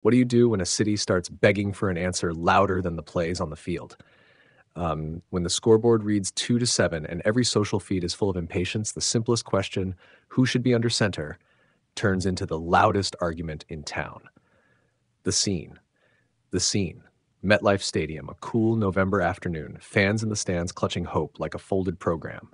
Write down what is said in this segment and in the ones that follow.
What do you do when a city starts begging for an answer louder than the plays on the field? When the scoreboard reads 2-7 and every social feed is full of impatience, the simplest question, who should be under center, turns into the loudest argument in town. The scene. The scene. MetLife Stadium, a cool November afternoon, fans in the stands clutching hope like a folded program.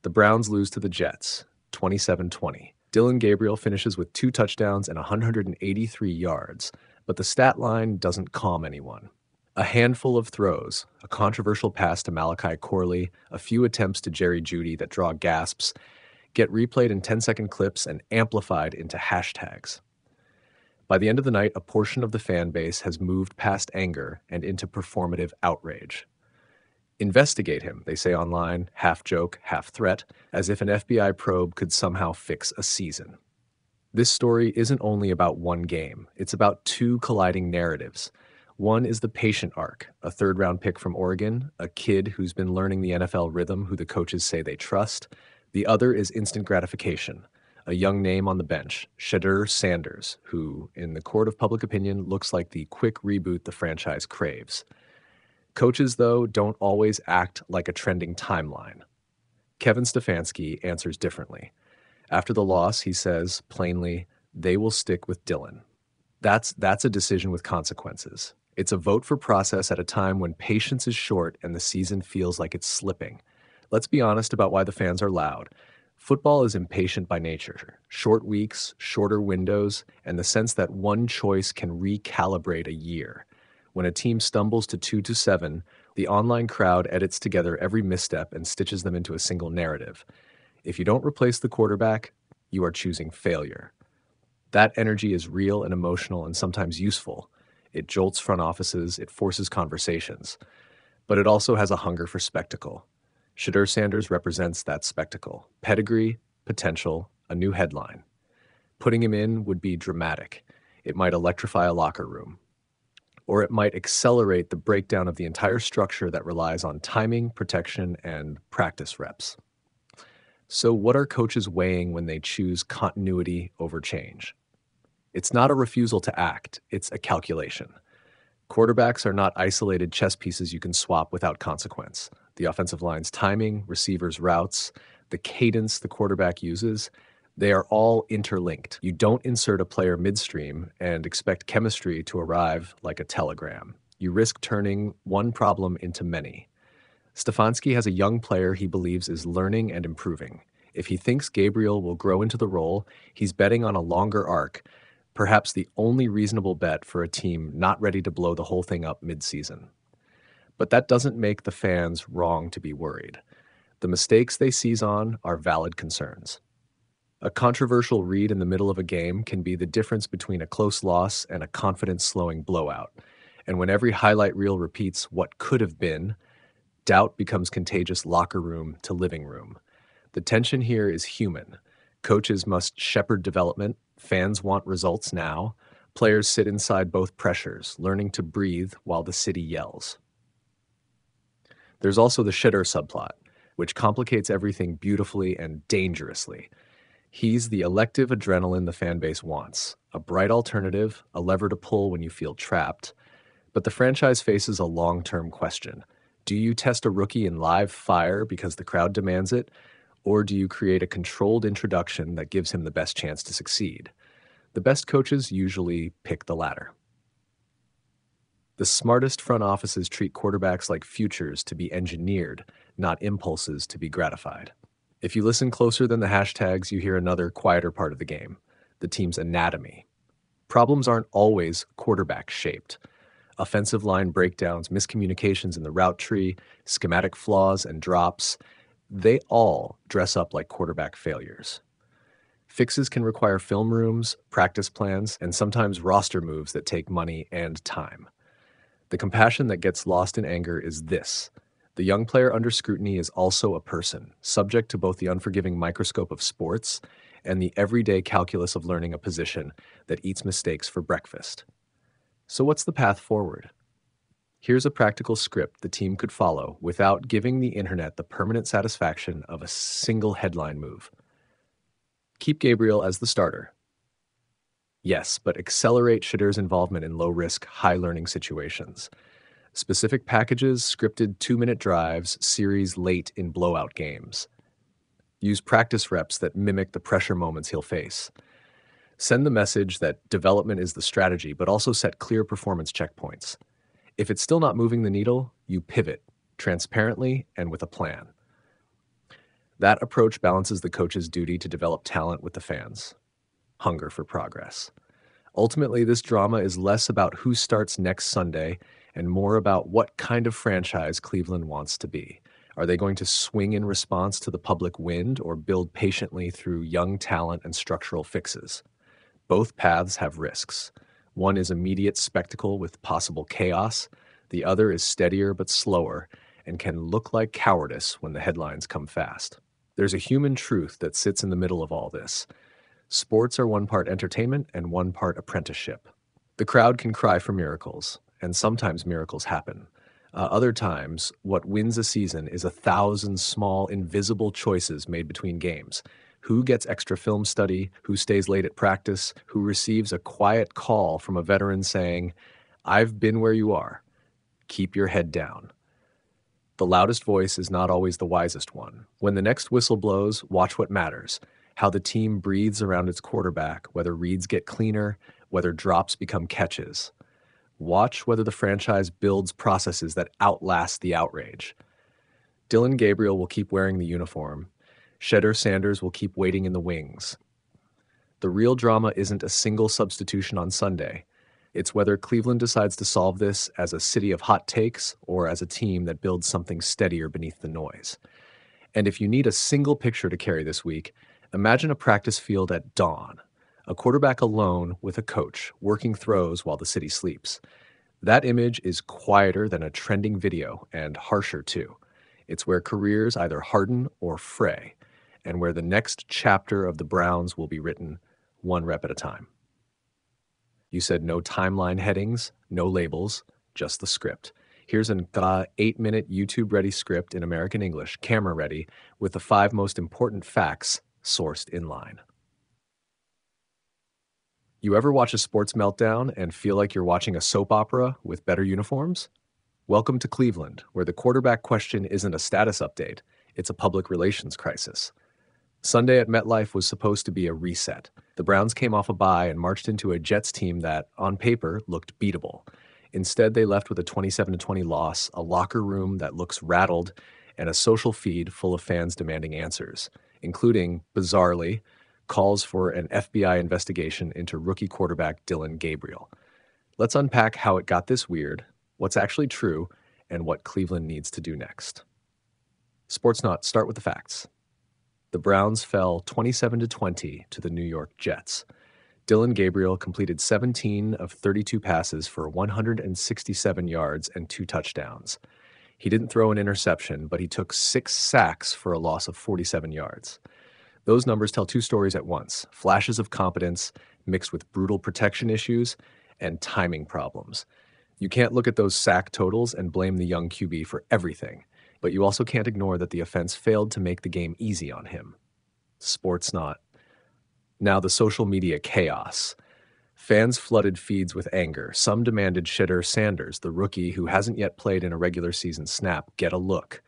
The Browns lose to the Jets, 27-20. Dillon Gabriel finishes with 2 touchdowns and 183 yards, but the stat line doesn't calm anyone. A handful of throws, a controversial pass to Malachi Corley, a few attempts to Jerry Jeudy that draw gasps, get replayed in 10-second clips and amplified into hashtags. By the end of the night, a portion of the fan base has moved past anger and into performative outrage. Investigate him, they say online, half joke, half threat, as if an FBI probe could somehow fix a season. This story isn't only about one game, it's about 2 colliding narratives. One is the patient arc, a third-round pick from Oregon, a kid who's been learning the NFL rhythm who the coaches say they trust. The other is instant gratification, a young name on the bench, Shedeur Sanders, who, in the court of public opinion, looks like the quick reboot the franchise craves. Coaches, though, don't always act like a trending timeline. Kevin Stefanski answers differently. After the loss, he says, plainly, they will stick with Dillon. That's a decision with consequences. It's a vote for process at a time when patience is short and the season feels like it's slipping. Let's be honest about why the fans are loud. Football is impatient by nature. Short weeks, shorter windows, and the sense that one choice can recalibrate a year. When a team stumbles to 2-7, the online crowd edits together every misstep and stitches them into a single narrative. If you don't replace the quarterback, you are choosing failure. That energy is real and emotional and sometimes useful. It jolts front offices, it forces conversations. But it also has a hunger for spectacle. Shedeur Sanders represents that spectacle. Pedigree, potential, a new headline. Putting him in would be dramatic. It might electrify a locker room. Or it might accelerate the breakdown of the entire structure that relies on timing, protection, and practice reps. So what are coaches weighing when they choose continuity over change? It's not a refusal to act, it's a calculation. Quarterbacks are not isolated chess pieces you can swap without consequence. The offensive line's timing, receivers' routes, the cadence the quarterback uses, they are all interlinked. You don't insert a player midstream and expect chemistry to arrive like a telegram. You risk turning one problem into many. Stefanski has a young player he believes is learning and improving. If he thinks Gabriel will grow into the role, he's betting on a longer arc, perhaps the only reasonable bet for a team not ready to blow the whole thing up mid-season. But that doesn't make the fans wrong to be worried. The mistakes they seize on are valid concerns. A controversial read in the middle of a game can be the difference between a close loss and a confidence-slowing blowout. And when every highlight reel repeats what could have been, doubt becomes contagious locker room to living room. The tension here is human. Coaches must shepherd development, fans want results now, players sit inside both pressures, learning to breathe while the city yells. There's also the Shedeur subplot, which complicates everything beautifully and dangerously. He's the elective adrenaline the fan base wants, a bright alternative, a lever to pull when you feel trapped. But the franchise faces a long-term question. Do you test a rookie in live fire because the crowd demands it, or do you create a controlled introduction that gives him the best chance to succeed? The best coaches usually pick the latter. The smartest front offices treat quarterbacks like futures to be engineered, not impulses to be gratified. If you listen closer than the hashtags, you hear another quieter part of the game, the team's anatomy. Problems aren't always quarterback-shaped. Offensive line breakdowns, miscommunications in the route tree, schematic flaws and drops, they all dress up like quarterback failures. Fixes can require film rooms, practice plans, and sometimes roster moves that take money and time. The compassion that gets lost in anger is this. The young player under scrutiny is also a person, subject to both the unforgiving microscope of sports and the everyday calculus of learning a position that eats mistakes for breakfast. So what's the path forward? Here's a practical script the team could follow without giving the internet the permanent satisfaction of a single headline move. Keep Gabriel as the starter. Yes, but accelerate Shedeur's involvement in low-risk, high-learning situations. Specific packages, scripted 2-minute drives, series late in blowout games. Use practice reps that mimic the pressure moments he'll face. Send the message that development is the strategy, but also set clear performance checkpoints. If it's still not moving the needle, you pivot, transparently and with a plan. That approach balances the coach's duty to develop talent with the fans' hunger for progress. Ultimately, this drama is less about who starts next Sunday and more about what kind of franchise Cleveland wants to be. Are they going to swing in response to the public wind or build patiently through young talent and structural fixes? Both paths have risks. One is immediate spectacle with possible chaos. The other is steadier but slower and can look like cowardice when the headlines come fast. There's a human truth that sits in the middle of all this. Sports are one part entertainment and one part apprenticeship. The crowd can cry for miracles, and sometimes miracles happen. Other times, what wins a season is 1,000 small, invisible choices made between games. Who gets extra film study, who stays late at practice, who receives a quiet call from a veteran saying, "I've been where you are. Keep your head down." The loudest voice is not always the wisest one. When the next whistle blows, watch what matters. How the team breathes around its quarterback, whether reads get cleaner, whether drops become catches. Watch whether the franchise builds processes that outlast the outrage. Dillon Gabriel will keep wearing the uniform. Shedeur Sanders will keep waiting in the wings. The real drama isn't a single substitution on Sunday. It's whether Cleveland decides to solve this as a city of hot takes or as a team that builds something steadier beneath the noise. And if you need a single picture to carry this week, imagine a practice field at dawn, a quarterback alone with a coach, working throws while the city sleeps. That image is quieter than a trending video and harsher too. It's where careers either harden or fray, and where the next chapter of the Browns will be written one rep at a time. You said no timeline headings, no labels, just the script. Here's an 8-minute YouTube-ready script in American English, camera-ready, with the 5 most important facts sourced in line. You ever watch a sports meltdown and feel like you're watching a soap opera with better uniforms? Welcome to Cleveland, where the quarterback question isn't a status update, it's a public relations crisis. Sunday at MetLife was supposed to be a reset. The Browns came off a bye and marched into a Jets team that, on paper, looked beatable. Instead, they left with a 27-20 loss, a locker room that looks rattled, and a social feed full of fans demanding answers, including, bizarrely, calls for an FBI investigation into rookie quarterback Dillon Gabriel. Let's unpack how it got this weird, what's actually true, and what Cleveland needs to do next. Sportsnaut, start with the facts. The Browns fell 27-20 to the New York Jets. Dillon Gabriel completed 17 of 32 passes for 167 yards and 2 touchdowns. He didn't throw an interception, but he took 6 sacks for a loss of 47 yards. Those numbers tell 2 stories at once: flashes of competence mixed with brutal protection issues and timing problems. You can't look at those sack totals and blame the young QB for everything, but you also can't ignore that the offense failed to make the game easy on him. Sportsnaut. Now the social media chaos. Fans flooded feeds with anger. Some demanded Shedeur Sanders, the rookie who hasn't yet played in a regular season snap, get a look.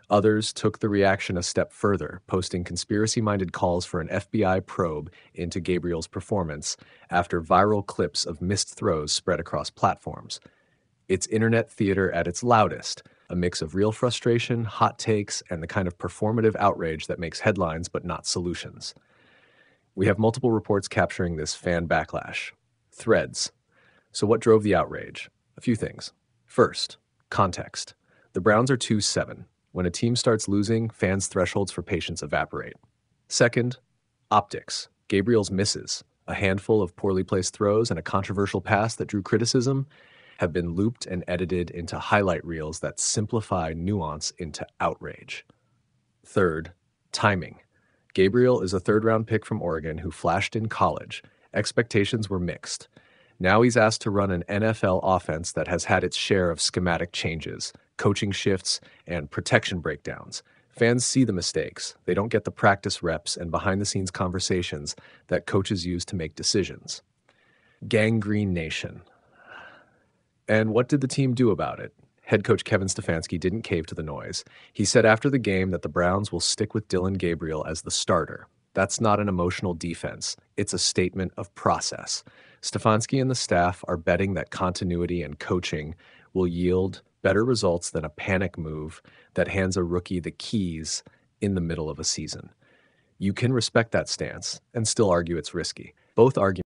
Others took the reaction a step further, posting conspiracy-minded calls for an FBI probe into Gabriel's performance after viral clips of missed throws spread across platforms. It's internet theater at its loudest, a mix of real frustration, hot takes, and the kind of performative outrage that makes headlines but not solutions. We have multiple reports capturing this fan backlash. Threads. So what drove the outrage? A few things. First, context. The Browns are 2-7. When a team starts losing, fans' thresholds for patience evaporate. Second, optics. Gabriel's misses, a handful of poorly placed throws and a controversial pass that drew criticism, have been looped and edited into highlight reels that simplify nuance into outrage. Third, timing. Gabriel is a 3rd-round pick from Oregon who flashed in college. Expectations were mixed. Now he's asked to run an NFL offense that has had its share of schematic changes, coaching shifts, and protection breakdowns. Fans see the mistakes. They don't get the practice reps and behind-the-scenes conversations that coaches use to make decisions. Gangrene Nation. And what did the team do about it? Head coach Kevin Stefanski didn't cave to the noise. He said after the game that the Browns will stick with Dillon Gabriel as the starter. That's not an emotional defense. It's a statement of process. Stefanski and the staff are betting that continuity and coaching will yield better results than a panic move that hands a rookie the keys in the middle of a season. You can respect that stance and still argue it's risky. Both arguments